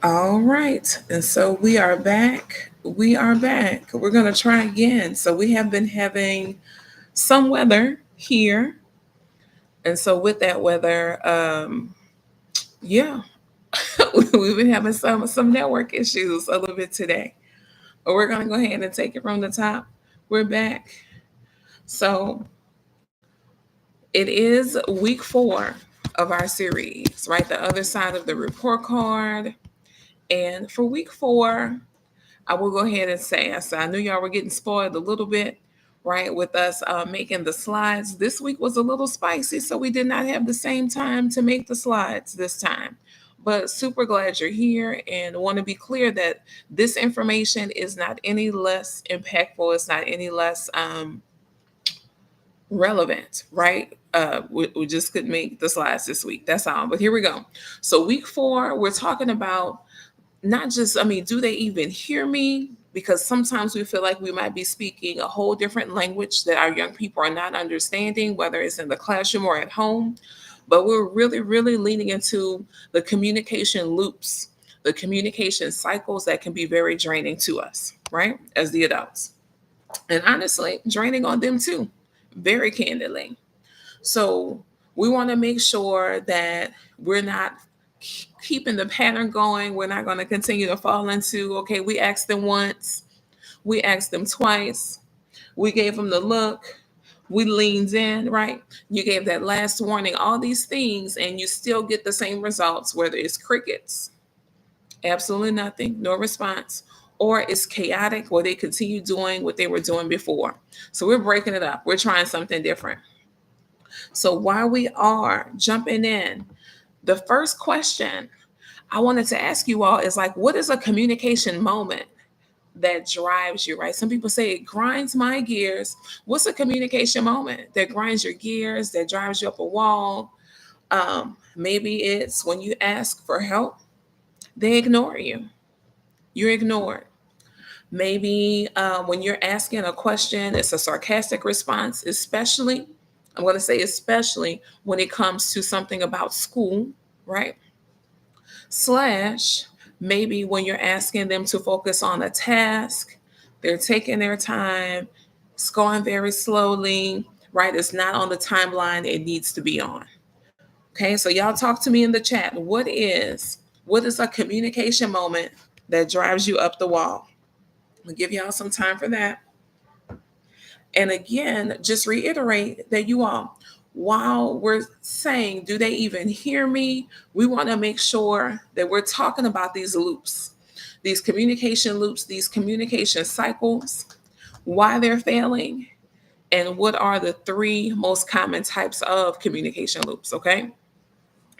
All right. And so we are back. We are back. We're going to try again. So we have been having some weather here. And so with that weather, yeah, we've been having some network issues a little bit today. But we're going to go ahead and take it from the top. We're back. So it is week 4 of our series, right? The other side of the report card. And for week 4, I will go ahead and say, I knew y'all were getting spoiled a little bit, right, with us making the slides. This week was a little spicy, so we did not have the same time to make the slides this time. But super glad you're here and want to be clear that this information is not any less impactful. It's not any less relevant, right? We just couldn't make the slides this week. That's all. But here we go. So, week 4, we're talking about not just, do they even hear me? Because sometimes we feel like we might be speaking a whole different language that our young people are not understanding, whether it's in the classroom or at home. But we're really, really leaning into the communication loops, the communication cycles that can be very draining to us, right? As the adults. And honestly, draining on them too, very candidly. So we want to make sure that we're not keeping the pattern going. We're not going to continue to fall into, okay, we asked them once, we asked them twice, we gave them the look, we leaned in, right? You gave that last warning, all these things, and you still get the same results, whether it's crickets, absolutely nothing, no response, or it's chaotic where they continue doing what they were doing before. So we're breaking it up. We're trying something different. So while we are jumping in, the first question I wanted to ask you all is like, what is a communication moment that drives you, right? Some people say it grinds my gears. What's a communication moment that grinds your gears, that drives you up a wall? Maybe it's when you ask for help, they ignore you. You're ignored. Maybe when you're asking a question, it's a sarcastic response, especially, I'm going to say, especially when it comes to something about school, right? Slash, maybe when you're asking them to focus on a task, they're taking their time, it's going very slowly, right? It's not on the timeline it needs to be on. Okay, so y'all talk to me in the chat. What is a communication moment that drives you up the wall? I'll give y'all some time for that. And again, just reiterate that you all, while we're saying, do they even hear me? We want to make sure that we're talking about these loops, these communication loops, these communication cycles, why they're failing, and what are the 3 most common types of communication loops, okay?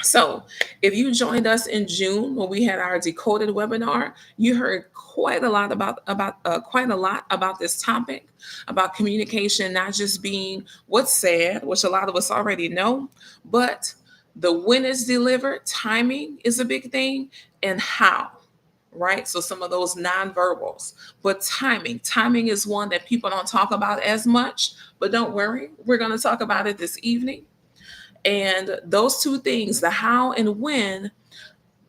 So, if you joined us in June when we had our decoded webinar, you heard quite a lot about this topic, about communication not just being what's said, which a lot of us already know, but the when it's delivered, timing is a big thing, and how, right? So some of those nonverbals, but timing is one that people don't talk about as much, but don't worry, we're going to talk about it this evening. And those 2 things, the how and when,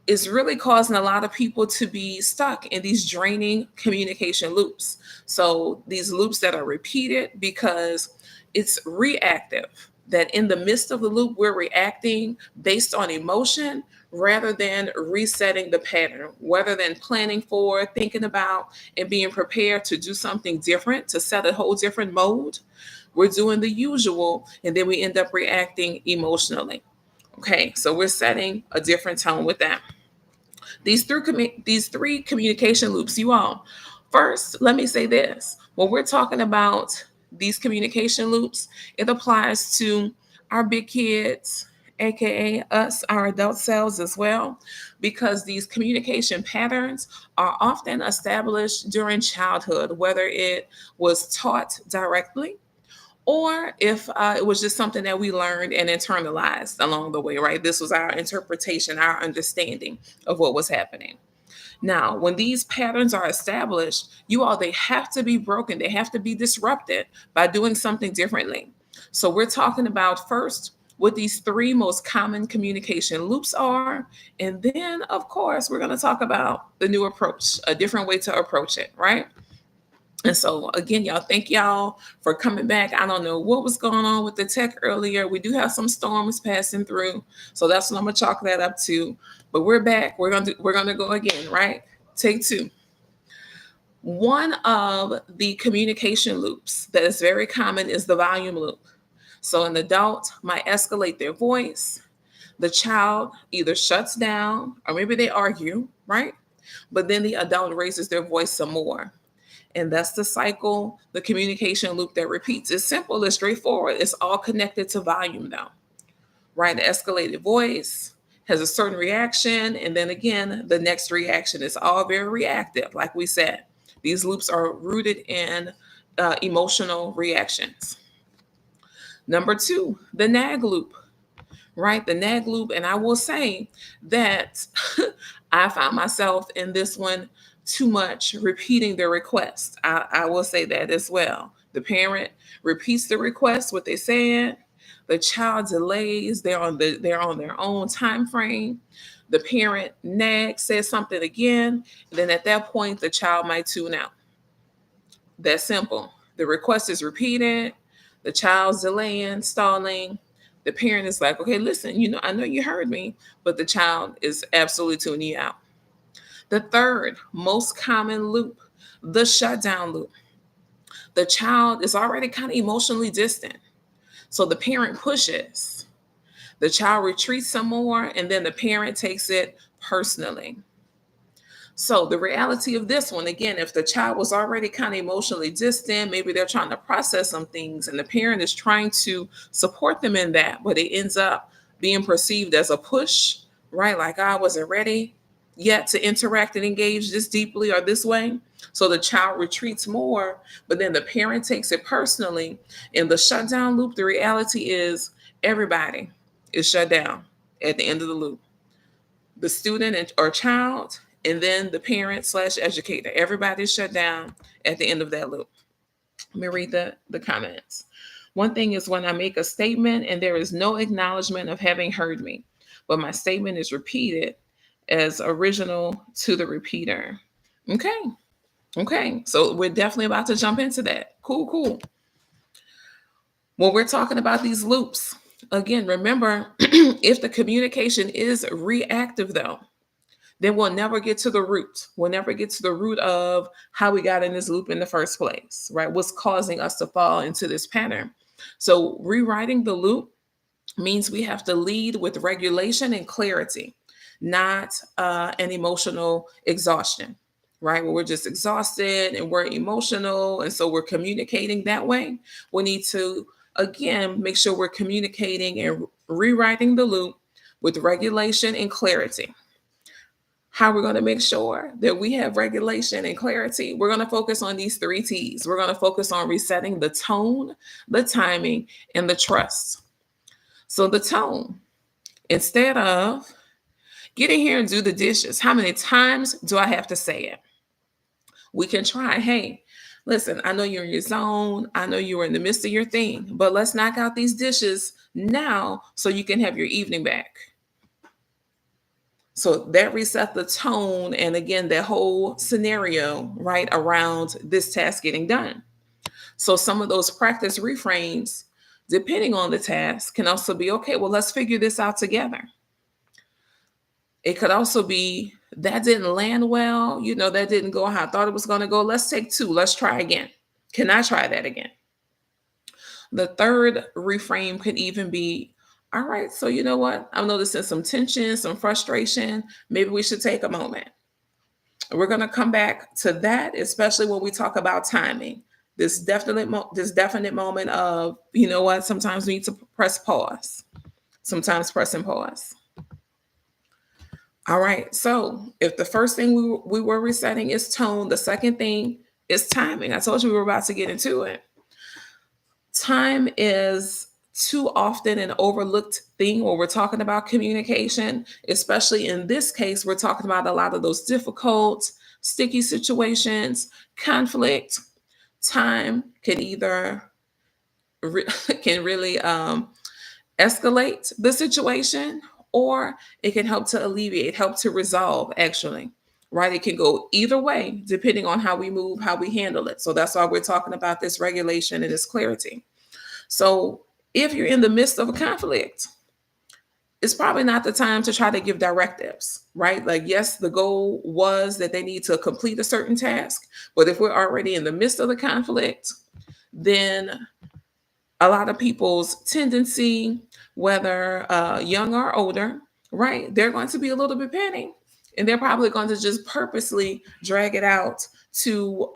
is really causing a lot of people to be stuck in these draining communication loops. So these loops that are repeated because it's reactive, that in the midst of the loop, we're reacting based on emotion rather than resetting the pattern, rather than planning for, thinking about, and being prepared to do something different, to set a whole different mode. We're doing the usual, and then we end up reacting emotionally. Okay, so we're setting a different tone with that. These 3 communication loops, you all. First, let me say this: when we're talking about these communication loops, it applies to our big kids, aka us, our adult selves as well, because these communication patterns are often established during childhood, whether it was taught directly or if it was just something that we learned and internalized along the way, right? This was our interpretation, our understanding of what was happening. Now, when these patterns are established, they have to be broken, they have to be disrupted by doing something differently. So, we're talking about first what these three most common communication loops are. And then, of course, we're going to talk about the new approach, a different way to approach it, right? And so, again, y'all, thank y'all for coming back. I don't know what was going on with the tech earlier. We do have some storms passing through, so that's what I'm gonna chalk that up to. But we're back. We're gonna go again, right? Take two. One of the communication loops that is very common is the volume loop. So an adult might escalate their voice. The child either shuts down or maybe they argue, right? But then the adult raises their voice some more. And that's the cycle, the communication loop that repeats. It's simple, it's straightforward. It's all connected to volume, though, right? The escalated voice has a certain reaction. And then again, the next reaction is all very reactive. Like we said, these loops are rooted in emotional reactions. Number two, the nag loop, right? The nag loop. And I will say that I found myself in this one too much repeating the request. I will say that as well. The parent repeats the request, what they said. The child delays. They're on their own time frame. The parent nags, says something again. And then at that point, the child might tune out. That's simple. The request is repeated. The child's delaying, stalling. The parent is like, okay, listen, I know you heard me, but the child is absolutely tuning you out. The third most common loop, the shutdown loop. The child is already kind of emotionally distant. So the parent pushes. The child retreats some more, and then the parent takes it personally. So the reality of this one, again, if the child was already kind of emotionally distant, maybe they're trying to process some things and the parent is trying to support them in that, but it ends up being perceived as a push, right? Like I wasn't ready yet to interact and engage this deeply or this way. So the child retreats more, but then the parent takes it personally. In the shutdown loop, the reality is everybody is shut down at the end of the loop. The student or child, and then the parent slash educator. Everybody's shut down at the end of that loop. Let me read the comments. One thing is when I make a statement and there is no acknowledgement of having heard me, but my statement is repeated as original to the repeater. Okay. Okay. So we're definitely about to jump into that. Cool. When we're talking about these loops, again, remember, if the communication is reactive, though, then we'll never get to the root. We'll never get to the root of how we got in this loop in the first place, right? What's causing us to fall into this pattern. So rewriting the loop means we have to lead with regulation and clarity, not an emotional exhaustion, right? Where we're just exhausted and we're emotional. And so we're communicating that way. We need to, again, make sure we're communicating and rewriting the loop with regulation and clarity. How we're going to make sure that we have regulation and clarity? We're going to focus on these three T's. We're going to focus on resetting the tone, the timing, and the trust. So the tone, instead of get in here and do the dishes, how many times do I have to say it? We can try, hey, listen, I know you're in your zone. I know you were in the midst of your thing, but let's knock out these dishes now so you can have your evening back. So that reset the tone. And again, that whole scenario, right, around this task getting done. So some of those practice reframes, depending on the task, can also be, okay, well, let's figure this out together. It could also be, that didn't land well. That didn't go how I thought it was going to go. Let's take two. Let's try again. Can I try that again? The third reframe could even be, all right, so you know what? I'm noticing some tension, some frustration. Maybe we should take a moment. We're going to come back to that, especially when we talk about timing. This definite moment of, you know what? Sometimes we need to press pause. Sometimes press and pause. All right. So if the first thing we were resetting is tone, the second thing is timing. I told you we were about to get into it. Time is too often an overlooked thing when we're talking about communication, especially in this case, we're talking about a lot of those difficult, sticky situations, conflict. Time can either can really escalate the situation, or it can help to alleviate, help to resolve, actually. Right? It can go either way depending on how we move, how we handle it. So that's why we're talking about this regulation and this clarity. So if you're in the midst of a conflict, it's probably not the time to try to give directives, right? Like, yes, the goal was that they need to complete a certain task, but if we're already in the midst of the conflict, then a lot of people's tendency, whether young or older, right, they're going to be a little bit petty, and they're probably going to just purposely drag it out to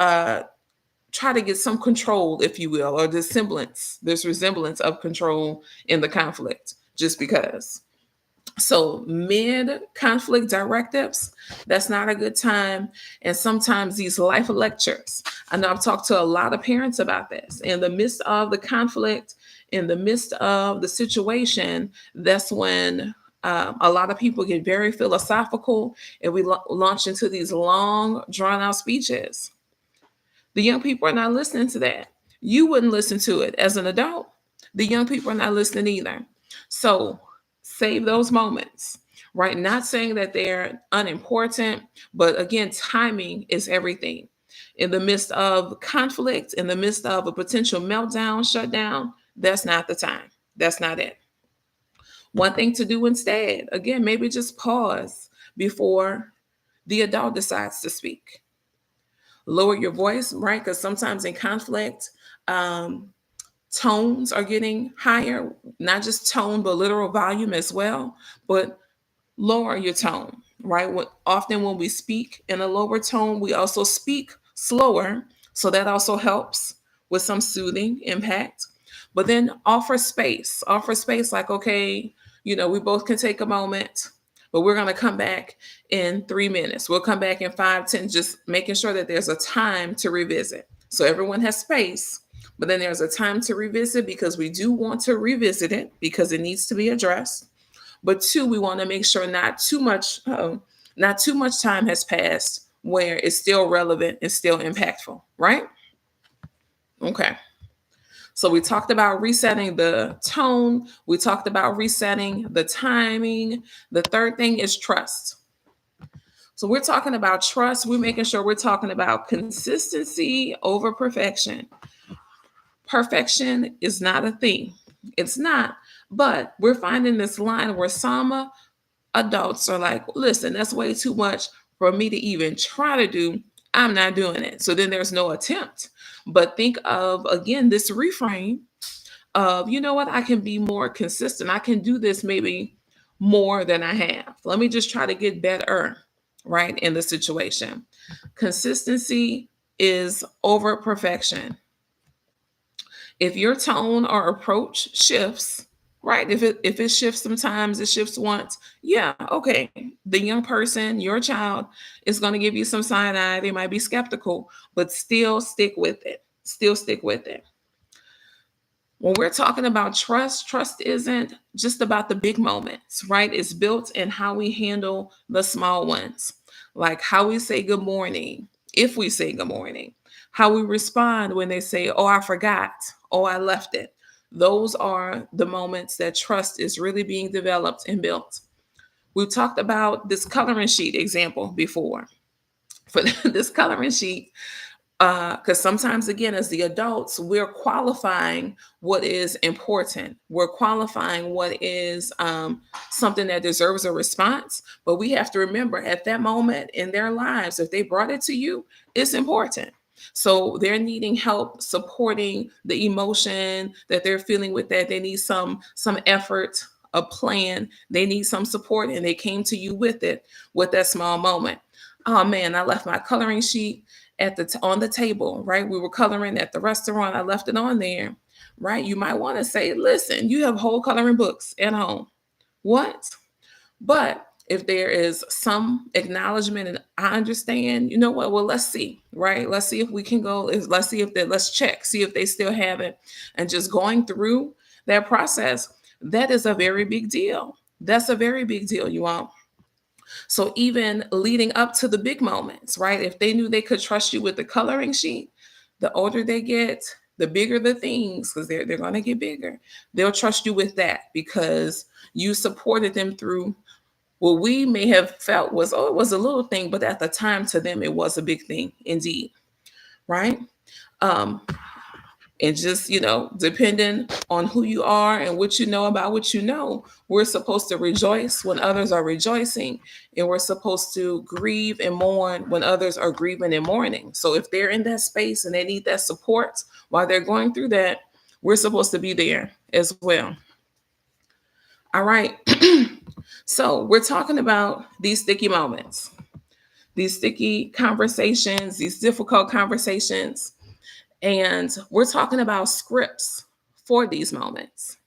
try to get some control, if you will, or this resemblance of control in the conflict, just because. So, mid conflict directives, that's not a good time. And sometimes these life lectures, I know I've talked to a lot of parents about this. In the midst of the conflict, in the midst of the situation, that's when a lot of people get very philosophical, and we launch into these long, drawn out speeches. The young people are not listening to that. You wouldn't listen to it as an adult. The young people are not listening either. So save those moments, right? Not saying that they're unimportant, but again, timing is everything. In the midst of conflict, in the midst of a potential meltdown, shutdown, that's not the time. That's not it. One thing to do instead, again, maybe just pause before the adult decides to speak. Lower your voice, right? Because sometimes in conflict, um, tones are getting higher, not just tone, but literal volume as well. But lower your tone, right? Often when we speak in a lower tone, we also speak slower. So that also helps with some soothing impact. But then offer space like, okay, we both can take a moment, but we're going to come back in 3 minutes. We'll come back in 5, 10, just making sure that there's a time to revisit. So everyone has space, but then there's a time to revisit, because we do want to revisit it because it needs to be addressed. But two, we want to make sure not too much time has passed where it's still relevant and still impactful, right? Okay. So we talked about resetting the tone. We talked about resetting the timing. The third thing is trust. So we're talking about trust. We're making sure we're talking about consistency over perfection. Perfection is not a thing. It's not. But we're finding this line where some adults are like, listen, that's way too much for me to even try to do. I'm not doing it. So then there's no attempt. But think of, again, this reframe of, you know what, I can be more consistent. I can do this maybe more than I have. Let me just try to get better, right, in the situation. Consistency is over perfection. If your tone or approach shifts, right? If it shifts sometimes, it shifts once. Yeah, okay. The young person, your child, is going to give you some side eye. They might be skeptical, but still stick with it. Still stick with it. When we're talking about trust isn't just about the big moments, right? It's built in how we handle the small ones, like how we say good morning, if we say good morning, how we respond when they say, oh, I forgot, oh, I left it. Those are the moments that trust is really being developed and built. We've talked about this coloring sheet example before. For this coloring sheet, because sometimes, again, as the adults, we're qualifying what is important. We're qualifying what is something that deserves a response. But we have to remember, at that moment in their lives, if they brought it to you, it's important. So they're needing help supporting the emotion that they're feeling with that. They need some effort, a plan. They need some support, and they came to you with it, with that small moment. Oh man, I left my coloring sheet on the table, right? We were coloring at the restaurant. I left it on there, right? You might want to say, listen, you have whole coloring books at home. What? But if there is some acknowledgement and I understand, you know what? Well, let's see, right? Let's see if we can go. Let's see if let's check, see if they still have it. And just going through that process, that is a very big deal. That's a very big deal, you all. So even leading up to the big moments, right? If they knew they could trust you with the coloring sheet, the older they get, The bigger the things, because they're going to get bigger, they'll trust you with that because you supported them through what we may have felt was, oh, it was a little thing, but at the time to them, it was a big thing indeed, right? Um, and just, depending on who you are and what you know about what you know, we're supposed to rejoice when others are rejoicing, and we're supposed to grieve and mourn when others are grieving and mourning. So if they're in that space and they need that support while they're going through that, we're supposed to be there as well. All right. So we're talking about these sticky moments, these sticky conversations, these difficult conversations. And we're talking about scripts for these moments.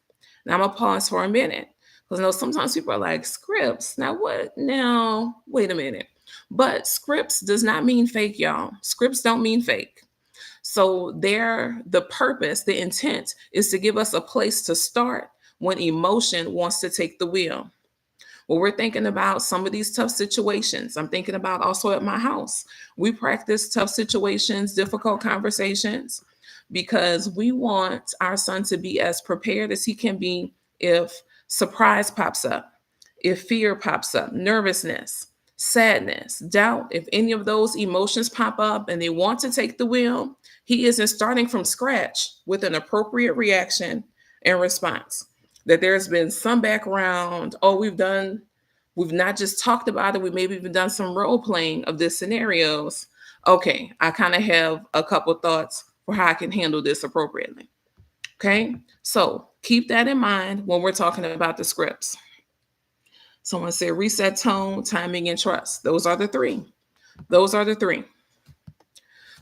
Now I'm gonna pause for a minute because I know sometimes people are like, scripts. Now what? Now wait a minute. But scripts does not mean fake, y'all. Scripts don't mean fake. So the purpose, the intent is to give us a place to start when emotion wants to take the wheel. Well, we're thinking about some of these tough situations. I'm thinking about also at my house. We practice tough situations, difficult conversations, because we want our son to be as prepared as he can be if surprise pops up, if fear pops up, nervousness, sadness, doubt, if any of those emotions pop up and they want to take the wheel, he isn't starting from scratch with an appropriate reaction and response. That there's been some background. Oh, we've not just talked about it, we maybe even done some role playing of the scenarios. Okay, I kind of have a couple thoughts for how I can handle this appropriately. Okay, so keep that in mind when we're talking about the scripts. Someone said reset tone, timing, and trust. Those are the three. Those are the three.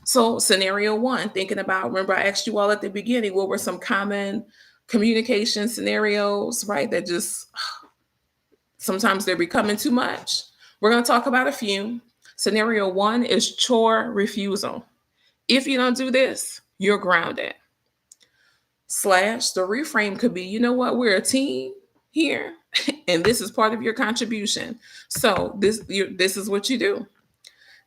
So, scenario one, thinking about, remember I asked you all at the beginning, what were some common communication scenarios, right? That just sometimes they're becoming too much. We're going to talk about a few. Scenario one is chore refusal. If you don't do this, you're grounded. Slash, the reframe could be, you know what, we're a team here, and this is part of your contribution. So this is what you do.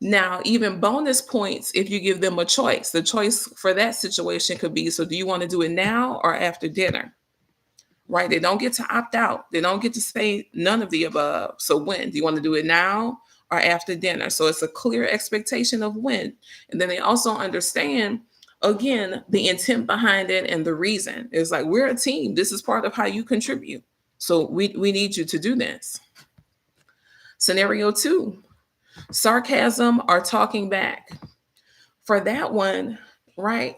Now, even bonus points if you give them a choice. The choice for that situation could be, so do you want to do it now or after dinner? Right? They don't get to opt out. They don't get to say none of the above. So when? Do you want to do it now or after dinner? So it's a clear expectation of when. And then they also understand, again, the intent behind it and the reason. It's like, we're a team. This is part of how you contribute. So we need you to do this. Scenario two, sarcasm or talking back. For that one, right?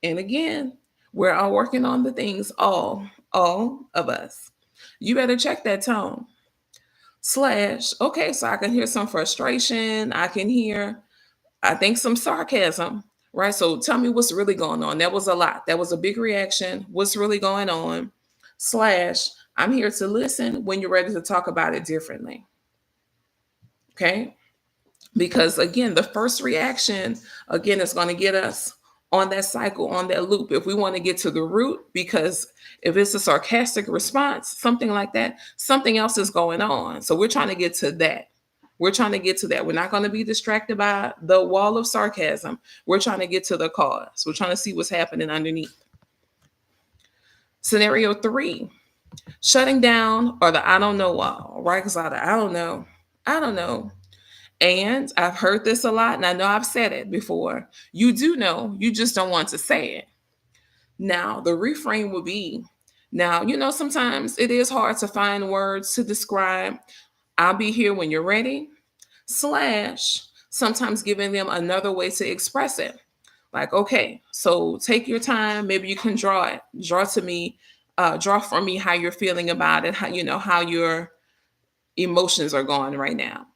And again, we're all working on the things, all of us. You better check that tone. Slash, okay, so I can hear some frustration. I can hear, I think, some sarcasm, right? So tell me what's really going on. That was a lot. That was a big reaction. What's really going on? Slash, I'm here to listen when you're ready to talk about it differently. Okay? Because again, the first reaction, again, is going to get us on that cycle, on that loop. If we want to get to the root, because if it's a sarcastic response, something like that, something else is going on. So we're trying to get to that. We're trying to get to that. We're not going to be distracted by the wall of sarcasm. We're trying to get to the cause. We're trying to see what's happening underneath. Scenario three, shutting down or the I don't know wall, right? Because I don't know. I don't know. And I've heard this a lot, and I know I've said it before. You do know, you just don't want to say it. Now, the reframe will be, now, sometimes it is hard to find words to describe. I'll be here when you're ready. Slash, sometimes giving them another way to express it. Like, okay, so take your time. Maybe you can draw it. Draw to me, draw from me how you're feeling about it, how your emotions are going right now.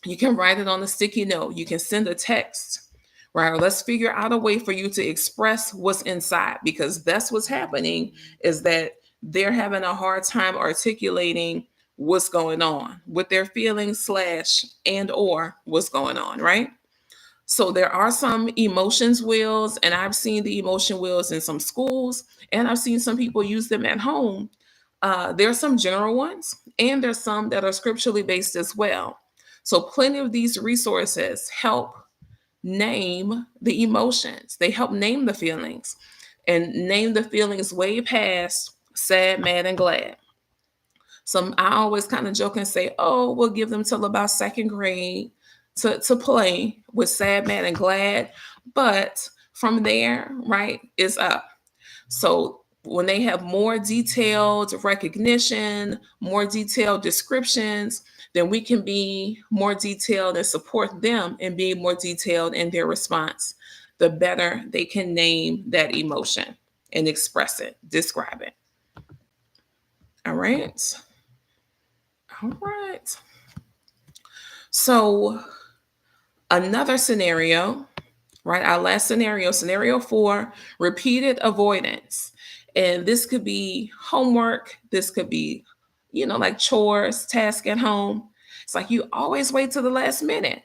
You can write it on a sticky note. You can send a text, right? Or let's figure out a way for you to express what's inside, because that's what's happening, is that they're having a hard time articulating what's going on with their feelings slash and or what's going on, right? So there are some emotions wheels, and I've seen the emotion wheels in some schools, and I've seen some people use them at home. There are some general ones, and there's some that are scripturally based as well. So plenty of these resources help name the emotions. They help name the feelings. and name the feelings way past sad, mad, and glad. So I always kind of joke and say, oh, we'll give them till about second grade to play with sad, mad, and glad. But from there, right, is up. So when they have more detailed recognition, more detailed descriptions, then we can be more detailed and support them and be more detailed in their response. The better they can name that emotion and express it, describe it. All right. All right. So another scenario, right? Our last scenario 4, repeated avoidance. And this could be homework. This could be, like chores, task at home. It's like you always wait till the last minute.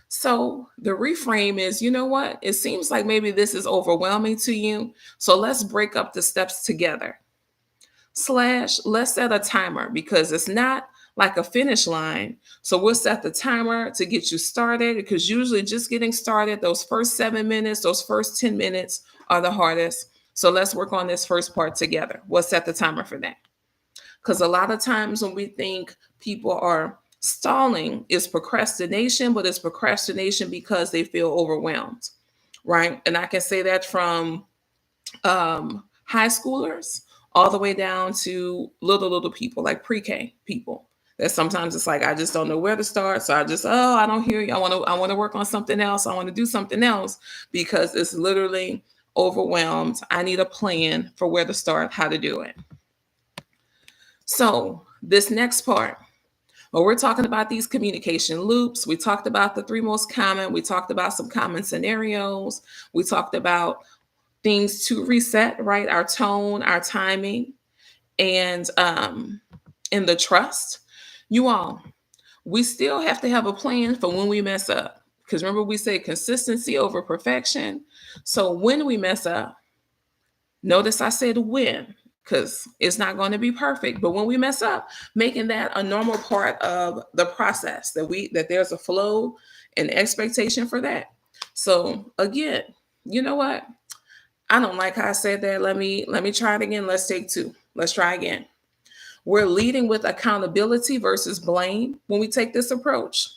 So the reframe is, you know what? It seems like maybe this is overwhelming to you. So let's break up the steps together. / let's set a timer because it's not like a finish line. So we'll set the timer to get you started because usually just getting started, those first 7 minutes, those first 10 minutes are the hardest. So let's work on this first part together. We'll set the timer for that. Because a lot of times when we think people are stalling, it's procrastination, but it's procrastination because they feel overwhelmed, right? And I can say that from high schoolers all the way down to little people like pre-K people. That sometimes it's like I just don't know where to start, so I don't hear you. I want to work on something else. I want to do something else because it's literally overwhelmed. I need a plan for where to start, how to do it. So this next part, well, we're talking about these communication loops. We talked about the 3 most common. We talked about some common scenarios. We talked about things to reset, right? Our tone, our timing, and in the trust. You all, we still have to have a plan for when we mess up. Because remember, we say consistency over perfection. So when we mess up, notice I said when, because it's not going to be perfect. But when we mess up, making that a normal part of the process, that there's a flow and expectation for that. So again, you know what? I don't like how I said that. Let me try it again. Let's take 2. Let's try again. We're leading with accountability versus blame when we take this approach.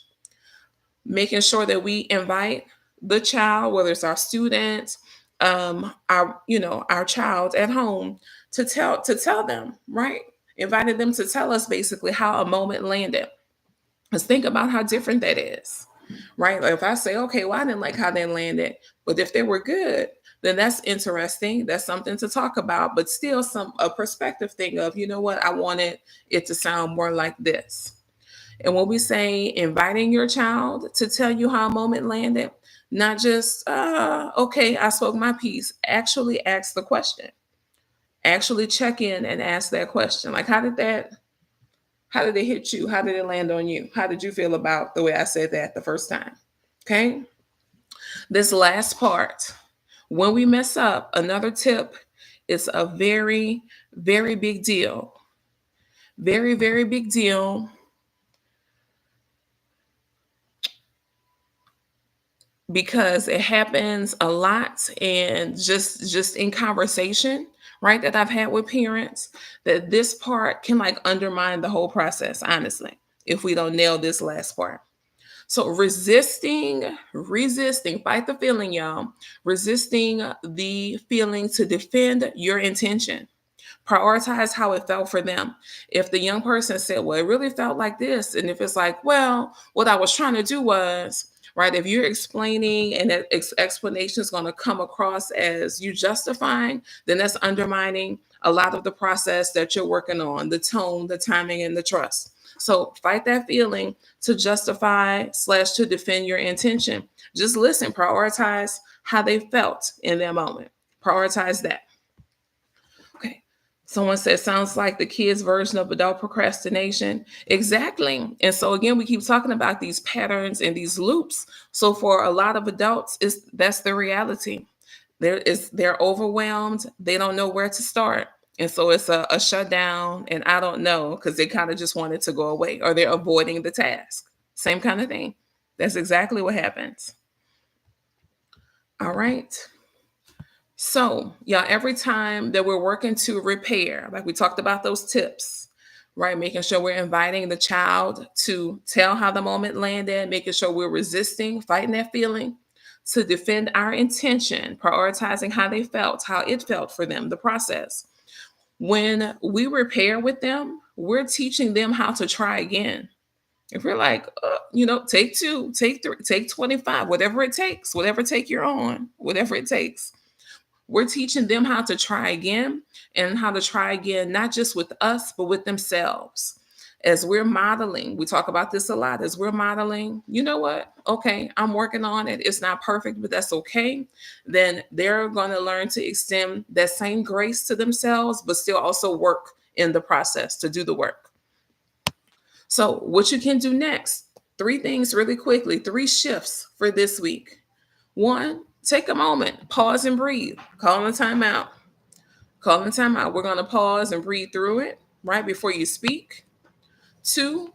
Making sure that we invite the child, whether it's our students, our child at home, to tell them, right? Invited them to tell us basically how a moment landed. Let's think about how different that is, right? Like if I say, okay, well, I didn't like how they landed, but if they were good, then that's interesting. That's something to talk about, but still a perspective thing of, you know what, I wanted it to sound more like this. And when we say inviting your child to tell you how a moment landed, not just, okay, I spoke my piece, actually ask the question. Actually check in and ask that question. Like, how did it hit you? How did it land on you? How did you feel about the way I said that the first time? Okay. This last part, when we mess up, another tip is a very, very big deal. Very, very big deal. Because it happens a lot and just in conversation, right, that I've had with parents, that this part can like undermine the whole process, honestly, if we don't nail this last part. So resisting, fight the feeling, y'all. Resisting the feeling to defend your intention. Prioritize how it felt for them. If the young person said, well, it really felt like this, and if it's like, well, what I was trying to do was, right, if you're explaining and that explanation is going to come across as you justifying, then that's undermining a lot of the process that you're working on, the tone, the timing, and the trust. So fight that feeling to justify / to defend your intention. Just listen, prioritize how they felt in that moment. Prioritize that. Okay. Someone said, sounds like the kids' version of adult procrastination. Exactly. And so again, we keep talking about these patterns and these loops. So for a lot of adults, that's the reality. They're overwhelmed. They don't know where to start. And so it's a shutdown, and I don't know, because they kind of just want it to go away, or they're avoiding the task. Same kind of thing. That's exactly what happens. All right. So, yeah, every time that we're working to repair, like we talked about those tips, right? Making sure we're inviting the child to tell how the moment landed, making sure we're resisting, fighting that feeling, to defend our intention, prioritizing how they felt, how it felt for them, the process. When we repair with them, we're teaching them how to try again. If we're like, take two, take three, take 25, whatever it takes, whatever take you're on, whatever it takes, we're teaching them how to try again, and how to try again, not just with us, but with themselves. As we're modeling, we talk about this a lot, as we're modeling, you know what? Okay, I'm working on it. It's not perfect, but that's okay. Then they're going to learn to extend that same grace to themselves, but still also work in the process to do the work. So, what you can do next, three things really quickly, three shifts for this week. One, take a moment, pause and breathe, call a timeout. Call a timeout. We're going to pause and breathe through it right before you speak. Two,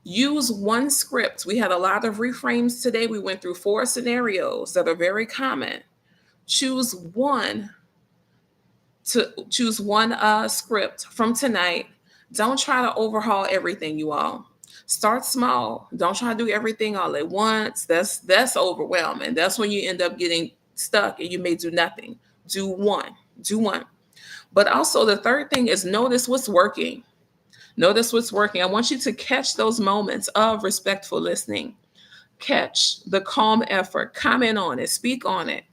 use one script. We had a lot of reframes today. We went through 4 scenarios that are very common. Choose one script from tonight. Don't try to overhaul everything, you all. Start small. Don't try to do everything all at once. That's overwhelming. That's when you end up getting stuck and you may do nothing. Do one. Do one. But also the third thing is notice what's working. Notice what's working. I want you to catch those moments of respectful listening. Catch the calm effort. Comment on it. Speak on it.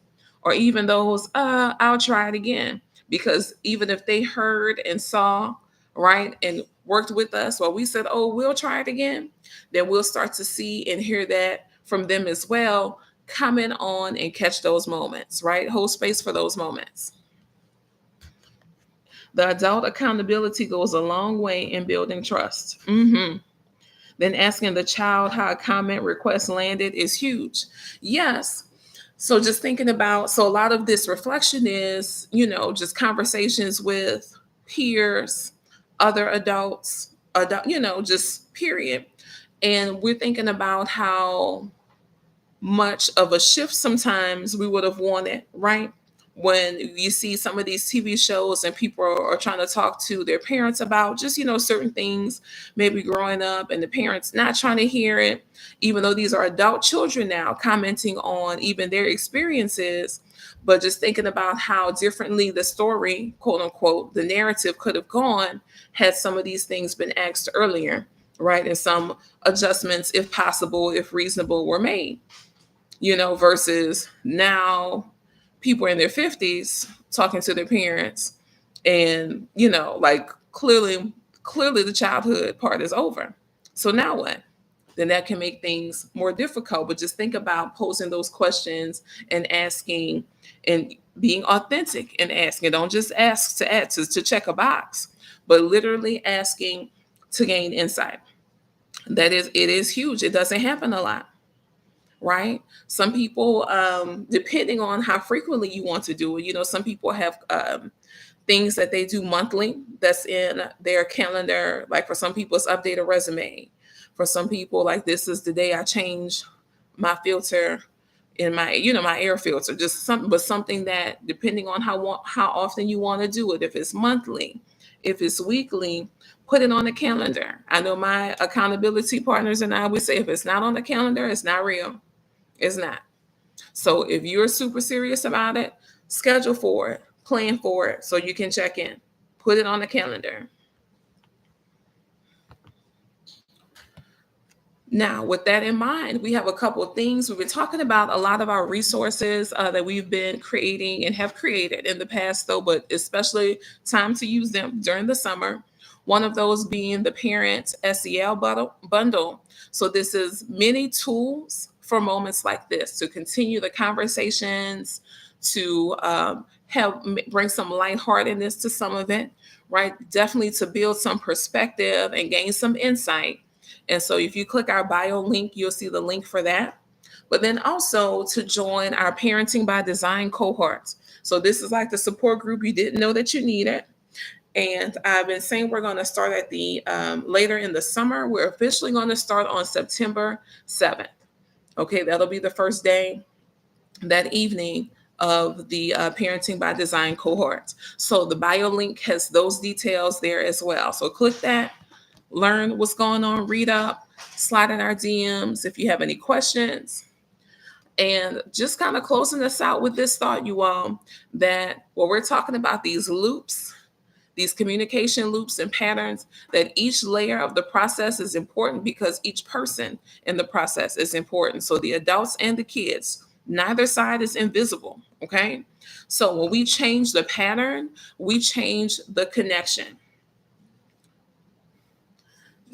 Or even those, I'll try it again. Because even if they heard and saw, right, and worked with us, while we said, oh, we'll try it again, then we'll start to see and hear that from them as well. Comment on and catch those moments, right? Hold space for those moments. The adult accountability goes a long way in building trust. Then asking the child how a comment request landed is huge. Yes. So just thinking about, so a lot of this reflection is, just conversations with peers, other adults, just period. And we're thinking about how much of a shift sometimes we would have wanted, right? When you see some of these TV shows and people are trying to talk to their parents about just, certain things, maybe growing up, and the parents not trying to hear it, even though these are adult children now commenting on even their experiences, but just thinking about how differently the story, quote unquote, the narrative could have gone had some of these things been asked earlier, right? And some adjustments, if possible, if reasonable, were made, versus now people in their 50s talking to their parents, and like clearly the childhood part is over. So now what? Then that can make things more difficult. But just think about posing those questions and asking, and being authentic and asking. Don't just ask to add to check a box, but literally asking to gain insight. It is huge. It doesn't happen a lot, right? Some people, depending on how frequently you want to do it, some people have things that they do monthly that's in their calendar. Like for some people, it's update a resume. For some people, like this is the day I change my filter in my, my air filter. Just something, but something that depending on how often you want to do it, if it's monthly, if it's weekly, put it on the calendar. I know my accountability partners and I would say if it's not on the calendar, it's not real. It's not. So if you're super serious about it, schedule for it, plan for it so you can check in. Put it on the calendar. Now, with that in mind, we have a couple of things. We've been talking about a lot of our resources that we've been creating and have created in the past, though, but especially time to use them during the summer. One of those being the Parent SEL bundle. So this is many tools for moments like this to continue the conversations, to help bring some lightheartedness to some of it, right? Definitely to build some perspective and gain some insight. And so if you click our bio link, you'll see the link for that. But then also to join our Parenting by Design cohorts. So this is like the support group you didn't know that you needed. And I've been saying we're going to start at the later in the summer. We're officially going to start on September 7th. Okay, that'll be the first day, that evening of the Parenting by Design cohort. So the bio link has those details there as well. So click that, learn what's going on, read up, slide in our DMs if you have any questions. And just kind of closing this out with this thought, you all, that when we're talking about these loops, these communication loops and patterns, that each layer of the process is important because each person in the process is important. So the adults and the kids, neither side is invisible. Okay. So when we change the pattern, we change the connection.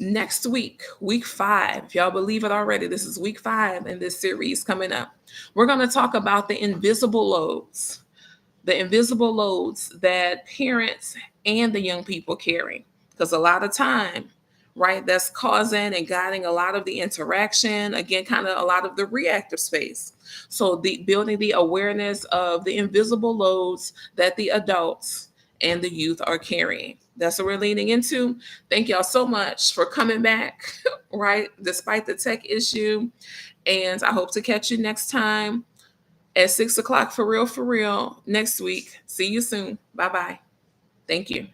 Next week, week 5, if y'all believe it already, this is week 5 in this series coming up. We're going to talk about the invisible loads that parents and the young people carry. Because a lot of time, right, that's causing and guiding a lot of the interaction, again, kind of a lot of the reactive space. So the building the awareness of the invisible loads that the adults and the youth are carrying. That's what we're leaning into. Thank y'all so much for coming back, right, despite the tech issue. And I hope to catch you next time at 6 o'clock for real next week. See you soon. Bye-bye. Thank you.